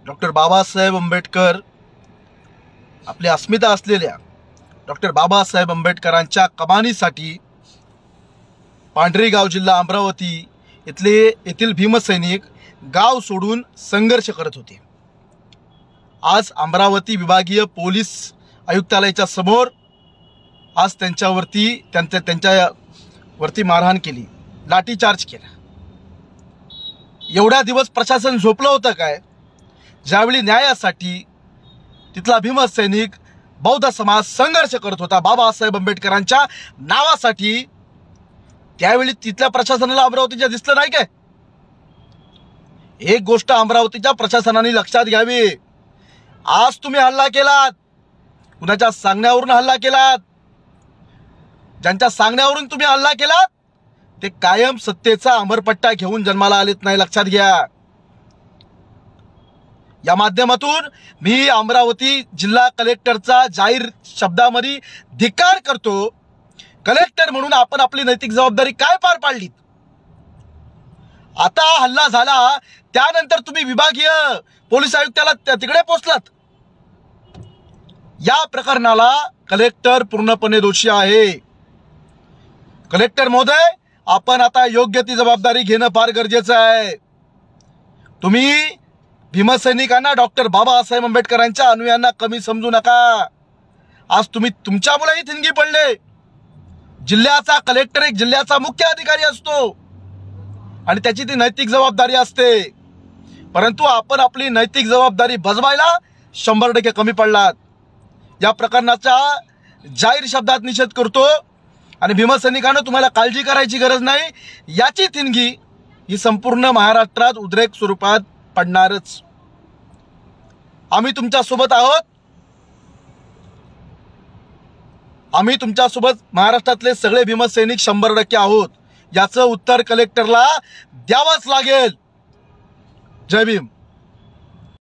Doctor Babasaheb Ambedkar आपली अस्मिता असलेल्या doctor Babasaheb आंबेडकरांच्या कमानीसाठी पांढरीगाव जिल्हा अमरावती येथील भीमसैनिक गाव सोडून संघर्ष करत होते। आज अमरावती विभागीय पोलीस आयुक्तालयाच्या समोर आज त्यांच्यावरती मारहाण केली, लाठीचार्ज केला। एवढ्या दिवस प्रशासन झोपलं होतं काय? ज्यावेळी न्यायासाठी तिथला भीमसैनिक बौद्ध समाज संघर्ष करत होता बाबासाहेब आंबेडकरांच्या नावासाठी, त्यावेळी तिथल्या प्रशासनाला अमरावतीच्या दिसलं नाही काय? एक गोष्ट अमरावतीच्या प्रशासनाने लक्षात घ्यावी, आज तुम्ही हल्ला केलात, कुणाच्या सांगण्यावरून हल्ला केलात, ज्यांच्या सांगण्यावरून तुम्ही हल्ला केलात ते कायम सत्तेचा अमरपट्टा घेऊन जन्माला आलेत नाही, लक्षात घ्या। या माध्यमातून मी अमरावती जिल्हा कलेक्टरचा जाहीर शब्दामध्ये धिक्कार करतो। कलेक्टर म्हणून आपण आपली नैतिक जबाबदारी काय पार पाडलीत? आता हल्ला झाला त्यानंतर तुम्ही विभागीय पोलीस आयुक्ताला तिकडे पोहोचलात। या प्रकरणाला कलेक्टर पूर्णपणे दोषी आहे। कलेक्टर महोदय, आपण आता योग्य ती जबाबदारी घेणं फार गरजेचं आहे। तुम्ही भीमसैनिकांना डॉक्टर बाबासाहेब आंबेडकरांच्या अनुयायांना कमी समजू नका। आज तुम्ही तुमच्यामुळेही थिणगी पडले। जिल्ह्याचा कलेक्टर एक जिल्ह्याचा मुख्य अधिकारी असतो आणि त्याची ती नैतिक जबाबदारी असते, परंतु आपण आपली नैतिक जबाबदारी बजवायला 100% कमी पडलात। या प्रकरणाचा जाहीर शब्दात निषेध करतो आणि भीमसैनिकांना तुम्हाला काळजी करायची गरज नाही, याची थिणगी ही संपूर्ण महाराष्ट्रात उद्रेक स्वरूपात पडणारच। आम्ही तुमच्या सोबत आहोत। आम्ही तुमच्या सोबत महाराष्ट्रातले सगळे भीमसैनिक 100% आहोत। याचं उत्तर कलेक्टरला द्यावंच लागेल। जय भीम।